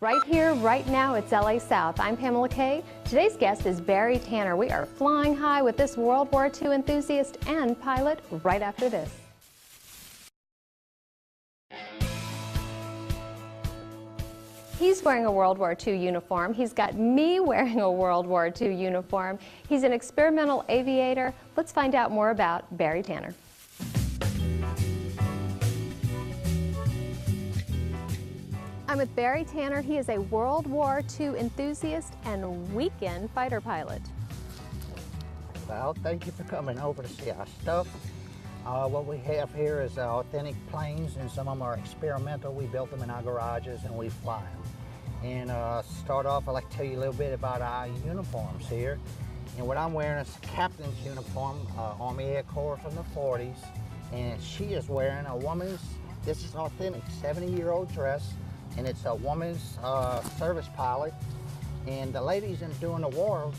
Right here, right now, it's LA South. I'm Pamela Kay. Today's guest is Barry Tanner. We are flying high with this World War II enthusiast and pilot right after this. He's wearing a World War II uniform. He's got me wearing a World War II uniform. He's an experimental aviator. Let's find out more about Barry Tanner. I'm with Barry Tanner. He is a World War II enthusiast and weekend fighter pilot. Well, thank you for coming over to see our stuff. What we have here is authentic planes, and some of them are experimental. We built them in our garages and we fly them. And start off, I'd like to tell you a little bit about our uniforms here. And what I'm wearing is a captain's uniform, Army Air Corps from the 40s. And she is wearing a woman's, this is authentic, 70-year-old dress. And it's a woman's service pilot. And the ladies during the war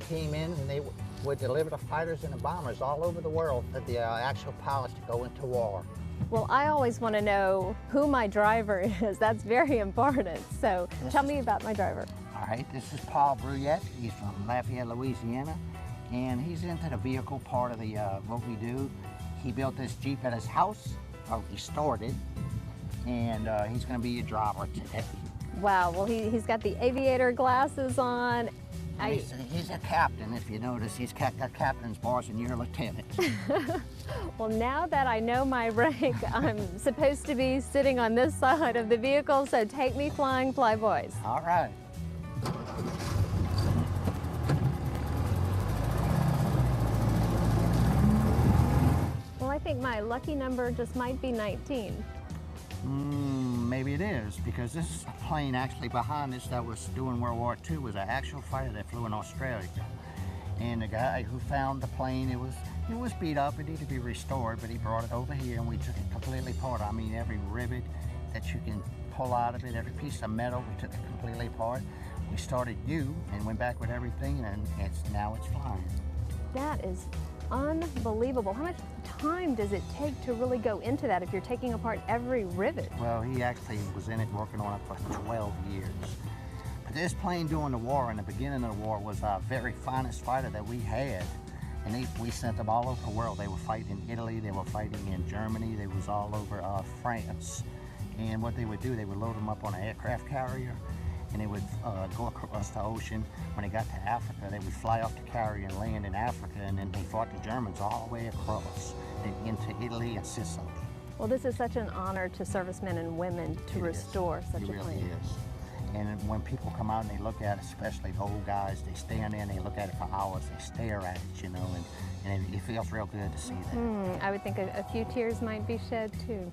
came in and they would deliver the fighters and the bombers all over the world for the actual pilots to go into war. Well, I always want to know who my driver is. That's very important. So tell me about my driver. All right, this is Paul Bruyette. He's from Lafayette, Louisiana. And he's into the vehicle part of the what we do. He built this Jeep at his house, or restored it. And he's going to be your driver today. Wow, well he's got the aviator glasses on. He's a captain, if you notice. He's got captain's bars and you're a lieutenant. Well, now that I know my rank, I'm supposed to be sitting on this side of the vehicle, so take me flying, fly boys. All right. Well, I think my lucky number just might be 19. Maybe it is, because this is a plane actually behind us that was doing World War II. Was an actual fighter that flew in Australia. And the guy who found the plane, it was beat up, it needed to be restored, but he brought it over here and we took it completely apart. I mean, every rivet that you can pull out of it, every piece of metal, we took it completely apart. We started new and went back with everything, and now it's flying. That is unbelievable. How much time does it take to really go into that if you're taking apart every rivet? Well, he actually was in it working on it for 12 years. But this plane during the war, in the beginning of the war, was our very finest fighter that we had. And we sent them all over the world. They were fighting in Italy, they were fighting in Germany, they was all over France. And what they would do, they would load them up on an aircraft carrier, and they would go across the ocean. When they got to Africa, they would fly off the carrier and land in Africa, and then they fought the Germans all the way across and into Italy and Sicily. Well, this is such an honor to servicemen and women to restore such a plane. It really is. And when people come out and they look at it, especially the old guys, they stand there and they look at it for hours, they stare at it, you know, and it feels real good to see that. I would think a few tears might be shed too.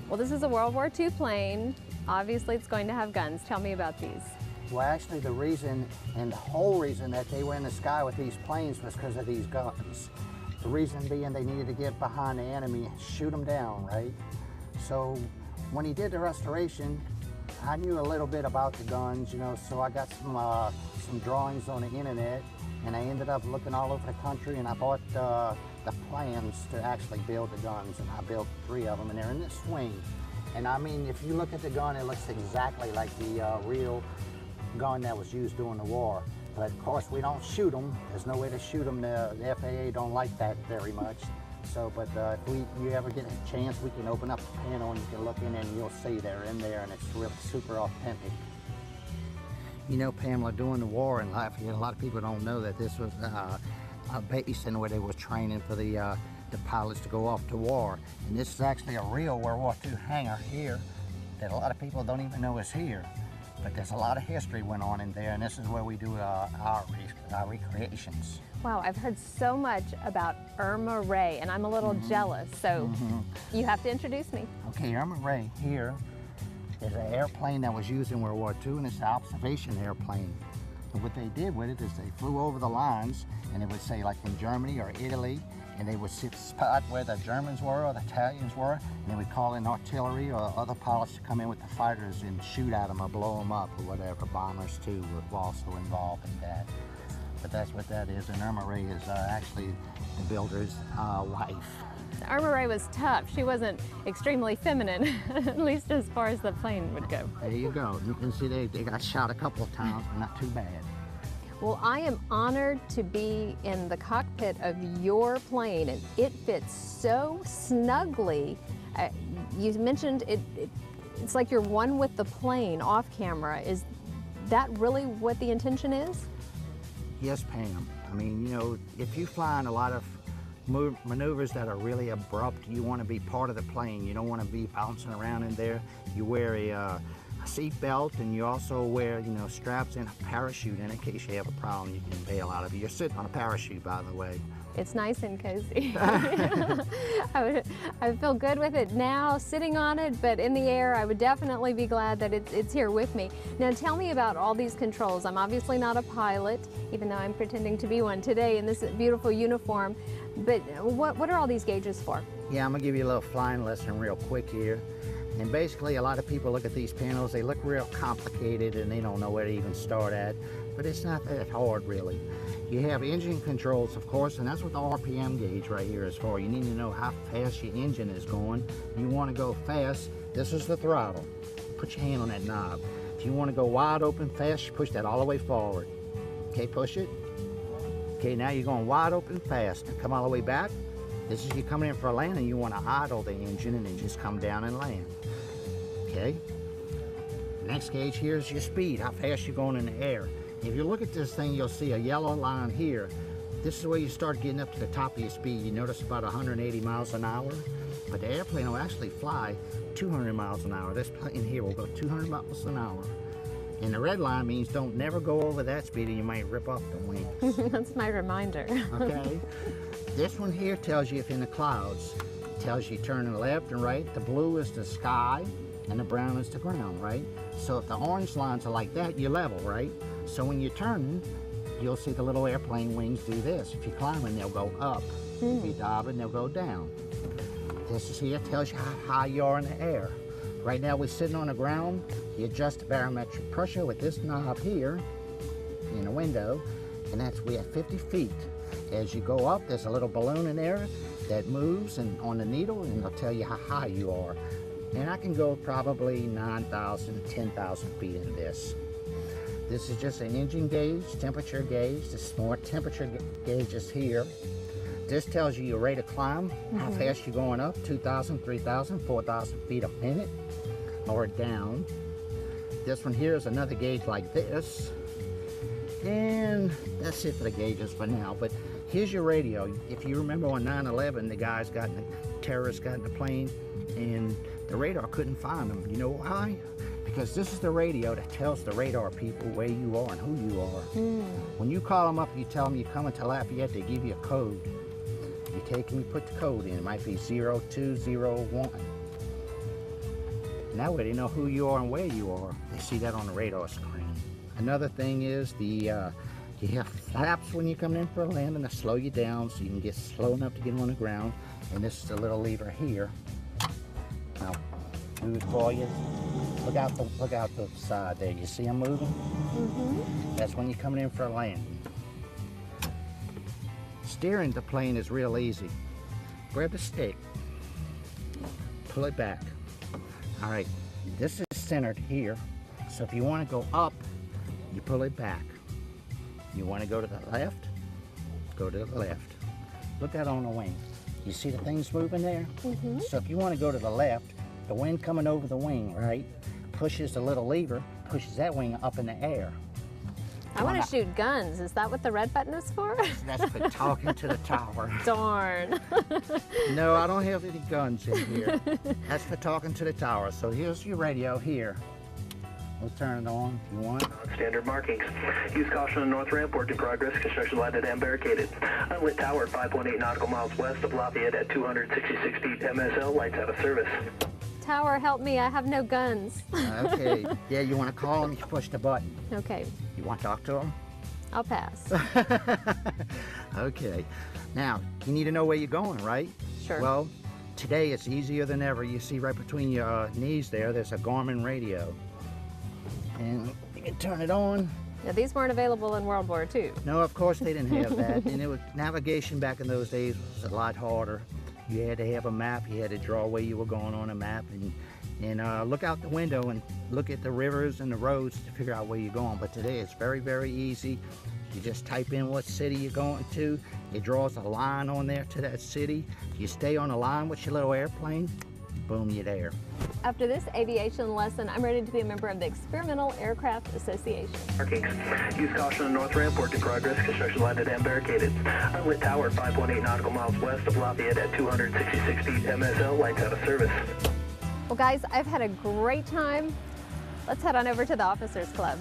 Well, this is a World War II plane. Obviously, it's going to have guns. Tell me about these. Well, actually, the reason, and the whole reason that they were in the sky with these planes was because of these guns. The reason being they needed to get behind the enemy and shoot them down, right? So when he did the restoration, I knew a little bit about the guns, you know, so I got some drawings on the internet, and I ended up looking all over the country, and I bought the plans to actually build the guns, and I built 3 of them, and they're in this wing. And I mean, if you look at the gun, it looks exactly like the real gun that was used during the war. But of course, we don't shoot them. There's no way to shoot them. The FAA don't like that very much. So, but if you ever get a chance, we can open up the panel and you can look in and you'll see they're in there, and it's really super authentic. You know, Pamela, during the war in Lafayette, a lot of people don't know that this was a base in where they were training for the pilots to go off to war. And this is actually a real World War II hangar here that a lot of people don't even know is here. But there's a lot of history went on in there, and this is where we do our recreations. Wow, I've heard so much about Irma Ray, and I'm a little jealous, so you have to introduce me. Okay, Irma Ray here is an airplane that was used in World War II, and it's an observation airplane. And what they did with it is they flew over the lines, and it would say like in Germany or Italy, and they would spot where the Germans were or the Italians were, and they would call in artillery or other pilots to come in with the fighters and shoot at them or blow them up or whatever. Bombers too were also involved in that. But that's what that is, and Irma Ray is actually the builder's wife. Armor Ray was tough. She wasn't extremely feminine, at least as far as the plane would go. There you go. You can see they got shot a couple of times, but not too bad. Well, I am honored to be in the cockpit of your plane, and it fits so snugly. You mentioned it's like you're one with the plane off camera. Is that really what the intention is? Yes, Pam. I mean, you know, if you fly in a lot of maneuvers that are really abrupt, you want to be part of the plane. You don't want to be bouncing around in there. You wear a seat belt, and you also wear, you know, straps and a parachute in case you have a problem you can bail out of it. You're sitting on a parachute, by the way. It's nice and cozy. I feel good with it now, sitting on it, but in the air, I would definitely be glad that it's here with me. Now tell me about all these controls. I'm obviously not a pilot, even though I'm pretending to be one today in this beautiful uniform, but what are all these gauges for? Yeah, I'm gonna give you a little flying lesson real quick here. And basically, a lot of people look at these panels, they look real complicated and they don't know where to even start at, but it's not that hard really. You have engine controls, of course, and that's what the RPM gauge right here is for. You need to know how fast your engine is going. You want to go fast, this is the throttle. Put your hand on that knob. If you want to go wide open fast, you push that all the way forward. Okay, push it. Okay, now you're going wide open fast. Now come all the way back. This is you coming in for a land, and you want to idle the engine and then just come down and land. Okay? Next gauge here is your speed, how fast you're going in the air. If you look at this thing, you'll see a yellow line here. This is where you start getting up to the top of your speed. You notice about 180 miles an hour, but the airplane will actually fly 200 miles an hour. This plane here will go 200 miles an hour. And the red line means don't never go over that speed, or you might rip off the wings. That's my reminder. Okay? This one here tells you if in the clouds. It tells you turn left and right. The blue is the sky, and the brown is the ground, right? So if the orange lines are like that, you're level, right? So when you're turning, you'll see the little airplane wings do this. If you're climbing, they'll go up. If you're diving, they'll go down. This is here tells you how high you are in the air. Right now we're sitting on the ground. You adjust the barometric pressure with this knob here in the window, and that's we at 50 feet. As you go up, there's a little balloon in there that moves and on the needle, and it'll tell you how high you are. And I can go probably 9,000, 10,000 feet in this. This is just an engine gauge, temperature gauge. This is more temperature gauges here. This tells you your rate of climb, how fast you're going up, 2,000, 3,000, 4,000 feet a minute, or down. This one here is another gauge like this. And that's it for the gauges for now. But here's your radio. If you remember on 9/11, the terrorists got in the plane, and the radar couldn't find them. You know why? Because this is the radio that tells the radar people where you are and who you are. When you call them up, you tell them you're coming to Lafayette, they give you a code. You take and you put the code in. It might be 0201. Now they know who you are and where you are. They see that on the radar screen. Another thing is you have flaps when you're coming in for a landing to slow you down so you can get slow enough to get on the ground. And this is the little lever here. I'll move it for you. Look out the side there. You see them moving? That's when you're coming in for a landing. Steering the plane is real easy. Grab the stick, pull it back. All right, this is centered here. So if you want to go up, you pull it back. You want to go to the left, go to the left. Look out on the wing. You see the things moving there? So if you want to go to the left, the wind coming over the wing, right, pushes the little lever, pushes that wing up in the air. I want to shoot guns. Is that what the red button is for? That's for talking to the tower. Darn. No, I don't have any guns in here. That's for talking to the tower. So here's your radio here. We'll turn it on if you want. Standard markings. Use caution on north ramp. Work in progress. Construction lighted and barricaded. Unlit tower 5.8 nautical miles west of Lafayette at 266 feet. MSL lights out of service. Tower, help me. I have no guns. Okay. Yeah, you want to call them, you push the button. Okay. You want to talk to them? I'll pass. Okay. Now, you need to know where you're going, right? Sure. Well, today it's easier than ever. You see right between your knees there's a Garmin radio. And you can turn it on. Now, these weren't available in World War II. No, of course they didn't have that. And navigation back in those days was a lot harder. You had to have a map. You had to draw where you were going on a map and look out the window and look at the rivers and the roads to figure out where you're going. But today it's very, very easy. You just type in what city you're going to. It draws a line on there to that city. You stay on the line with your little airplane. Boom, you're there. After this aviation lesson, I'm ready to be a member of the Experimental Aircraft Association. Markings. Use caution on north ramp, work in progress, construction lighted and barricaded. Unlit tower 5.8 nautical miles west of Lafayette at 266 feet MSL, lights out of service. Well guys, I've had a great time. Let's head on over to the Officers Club.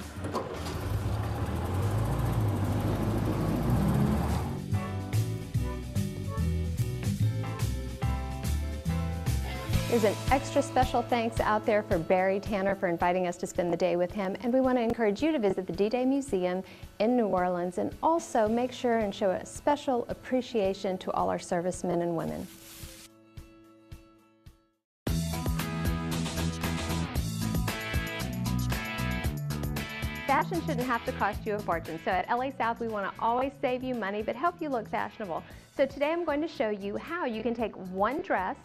There's an extra special thanks out there for Barry Tanner for inviting us to spend the day with him, and we want to encourage you to visit the D-Day Museum in New Orleans and also make sure and show a special appreciation to all our servicemen and women. Fashion shouldn't have to cost you a fortune, so at LA South we want to always save you money but help you look fashionable. So today I'm going to show you how you can take one dress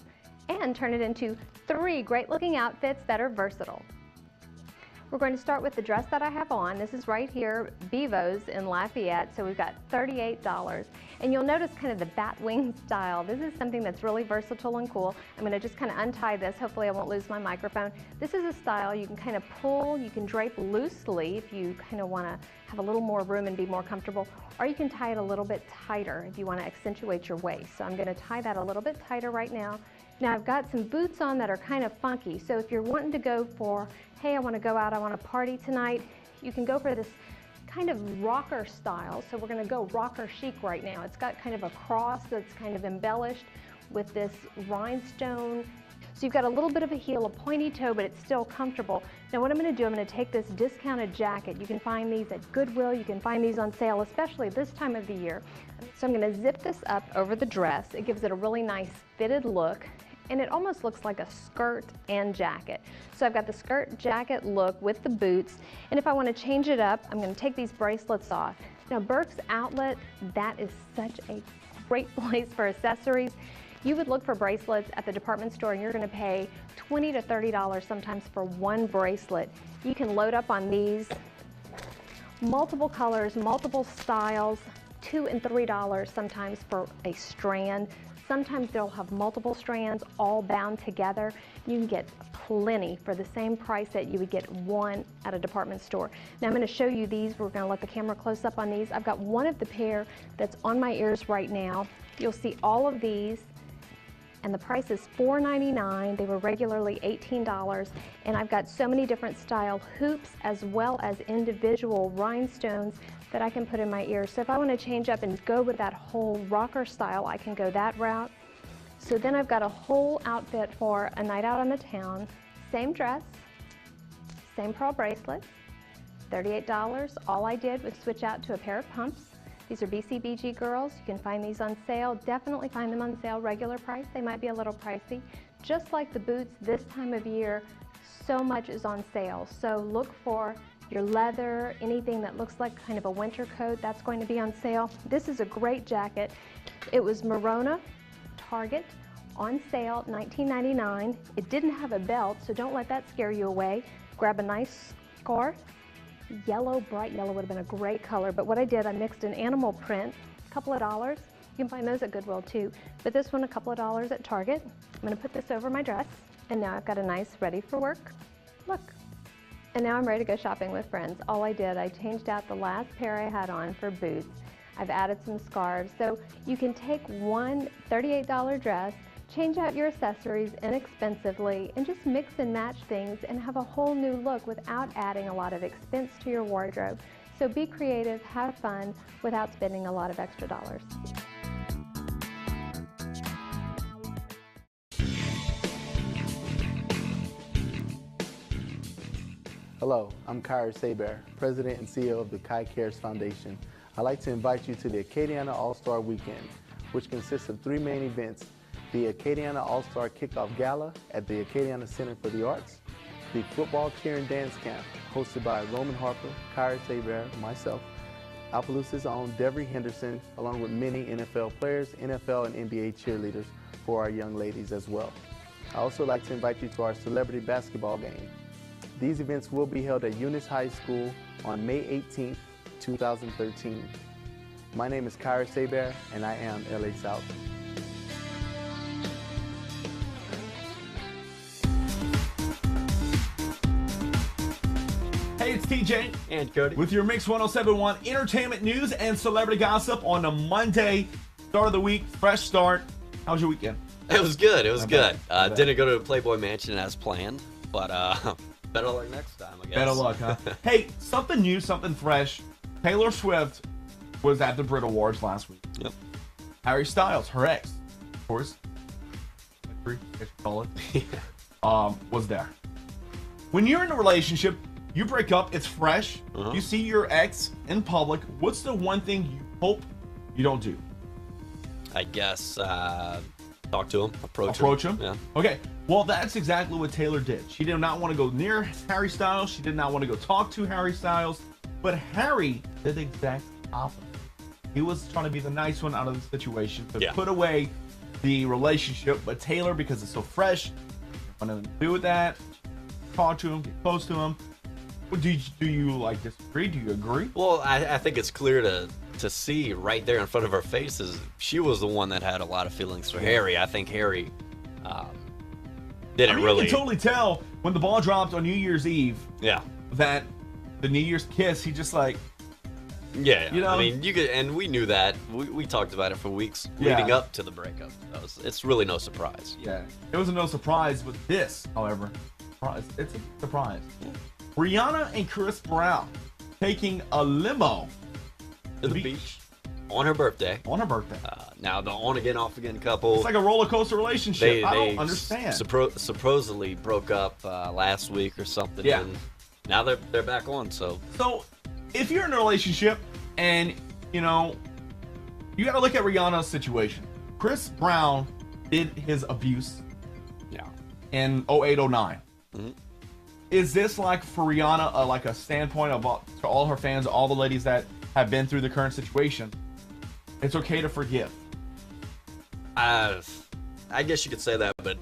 and turn it into 3 great looking outfits that are versatile. We're going to start with the dress that I have on. This is right here, Bevo's in Lafayette, so we've got $38. And you'll notice kind of the bat wing style. This is something that's really versatile and cool. I'm going to just kind of untie this. Hopefully I won't lose my microphone. This is a style you can kind of pull, you can drape loosely if you kind of want to have a little more room and be more comfortable, or you can tie it a little bit tighter if you want to accentuate your waist. So I'm going to tie that a little bit tighter right now. Now I've got some boots on that are kind of funky, so if you're wanting to go for, hey, I want to go out, I want to party tonight, you can go for this kind of rocker style. So we're going to go rocker chic right now. It's got kind of a cross that's kind of embellished with this rhinestone. So you've got a little bit of a heel, a pointy toe, but it's still comfortable. Now what I'm going to do, I'm going to take this discounted jacket. You can find these at Goodwill. You can find these on sale, especially this time of the year. So I'm going to zip this up over the dress. It gives it a really nice fitted look, and it almost looks like a skirt and jacket. So I've got the skirt jacket look with the boots, and if I want to change it up, I'm going to take these bracelets off. Now Burke's Outlet, that is such a great place for accessories. You would look for bracelets at the department store and you're going to pay $20 to $30 sometimes for one bracelet. You can load up on these, multiple colors, multiple styles, $2 and $3 sometimes for a strand. Sometimes they'll have multiple strands all bound together. You can get plenty for the same price that you would get one at a department store. Now I'm going to show you these. We're going to let the camera close up on these. I've got one of the pair that's on my ears right now. You'll see all of these, and the price is $4.99. They were regularly $18, and I've got so many different style hoops as well as individual rhinestones that I can put in my ears. So if I want to change up and go with that whole rocker style, I can go that route. So then I've got a whole outfit for a night out on the town. Same dress, same pearl bracelet, $38. All I did was switch out to a pair of pumps. These are BCBG girls. You can find these on sale. Definitely find them on sale, regular price. They might be a little pricey. Just like the boots this time of year, so much is on sale. So look for your leather, anything that looks like kind of a winter coat, that's going to be on sale. This is a great jacket. It was Merona, Target, on sale, $19.99. It didn't have a belt, so don't let that scare you away. Grab a nice scarf. Yellow, bright yellow would have been a great color, but what I did, I mixed an animal print, a couple of dollars. You can find those at Goodwill too, but this one a couple of dollars at Target. I'm going to put this over my dress, and now I've got a nice ready for work look. And now I'm ready to go shopping with friends. All I did, I changed out the last pair I had on for boots. I've added some scarves. So you can take one $38 dress, change out your accessories inexpensively, and just mix and match things and have a whole new look without adding a lot of expense to your wardrobe. So be creative, have fun, without spending a lot of extra dollars. Hello, I'm Kyra Saber, President and CEO of the Kai Cares Foundation. I'd like to invite you to the Acadiana All-Star Weekend, which consists of 3 main events: the Acadiana All-Star Kickoff Gala at the Acadiana Center for the Arts, the Football Cheer and Dance Camp, hosted by Roman Harper, Kyra Saber, myself, Appaloosa's own Devery Henderson, along with many NFL players, NFL and NBA cheerleaders, for our young ladies as well. I also like to invite you to our celebrity basketball game. These events will be held at Eunice High School on May 18th, 2013. My name is Kyra Saber, and I am LA South. Hey, it's TJ and Cody with your Mix 1071 entertainment news and celebrity gossip on a Monday, start of the week, fresh start. How was your weekend? It was good. It was good. bet. Didn't go to the Playboy Mansion as planned, but better luck next time, I guess. Better luck, huh? Hey, something new, something fresh. Taylor Swift was at the Brit Awards last week. Yep. Harry Styles, her ex, of course, I should call it, was there. When you're in a relationship, you break up, it's fresh. You see your ex in public. What's the one thing you hope you don't do? I guess talk to him, Approach him? Yeah. Okay, well, that's exactly what Taylor did. She did not want to go near Harry Styles. She did not want to go talk to Harry Styles. But Harry did the exact opposite. He was trying to be the nice one out of the situation, to put away the relationship. But Taylor, because it's so fresh, wanted to do with that, talk to him, get close to him. Do you like disagree? Do you agree? Well, I think it's clear to see right there in front of our faces, she was the one that had a lot of feelings for Harry. I think Harry didn't really. You can totally tell when the ball dropped on New Year's Eve. Yeah. That the New Year's kiss, he just like. Yeah, you know? I mean, you could, and we knew that. We talked about it for weeks leading up to the breakup. It's really no surprise. Yeah, it was no surprise with this, however. It's a surprise. Rihanna and Chris Brown taking a limo to the beach on her birthday. On her birthday. Now the on again, off again couple. It's like a roller coaster relationship. I don't understand. Supposedly broke up last week or something. Yeah. And now they're back on. So if you're in a relationship and you got to look at Rihanna's situation. Chris Brown did his abuse. Yeah. In 0809. Is this like for Rihanna like a standpoint about to all her fans, all the ladies that have been through the current situation? It's okay to forgive. I guess you could say that, but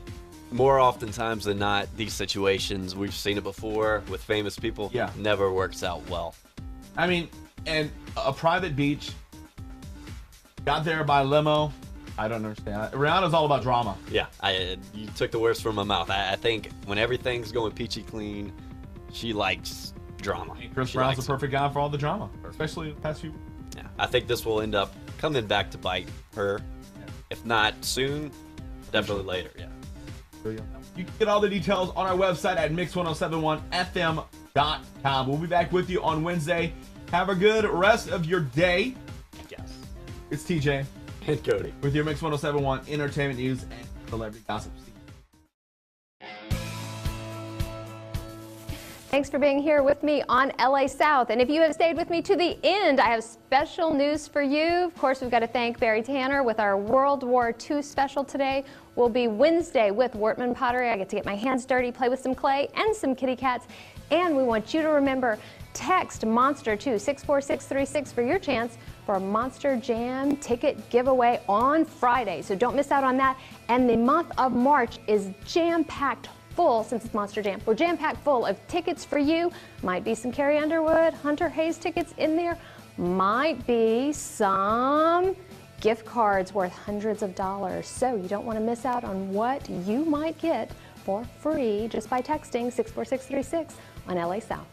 more oftentimes than not, these situations, we've seen it before with famous people. Yeah. Never works out well. I mean, and a private beach, got there by limo. I don't understand. Rihanna's all about drama. Yeah, you took the words from my mouth. I think when everything's going peachy clean, she likes drama. And Chris Brown's the perfect guy for all the drama, especially the past few. Yeah, I think this will end up coming back to bite her. Yeah. If not soon, definitely later. Yeah. You can get all the details on our website at mix1071fm.com. We'll be back with you on Wednesday. Have a good rest of your day. Yes. It's TJ. And Cody. With your Mix 1071 entertainment news and celebrity gossip. Thanks for being here with me on LA South. And if you have stayed with me to the end, I have special news for you. Of course, we've got to thank Barry Tanner with our World War II special today. Will be Wednesday with Wortman Pottery. I get to get my hands dirty, play with some clay and some kitty cats. And we want you to remember, text Monster to 64636 for your chance for a Monster Jam ticket giveaway on Friday. So don't miss out on that. And the month of March is jam-packed full, since it's Monster Jam. We're jam-packed full of tickets for you. Might be some Carrie Underwood, Hunter Hayes tickets in there. Might be some gift cards worth hundreds of dollars. So you don't want to miss out on what you might get for free just by texting 64636 on LA South.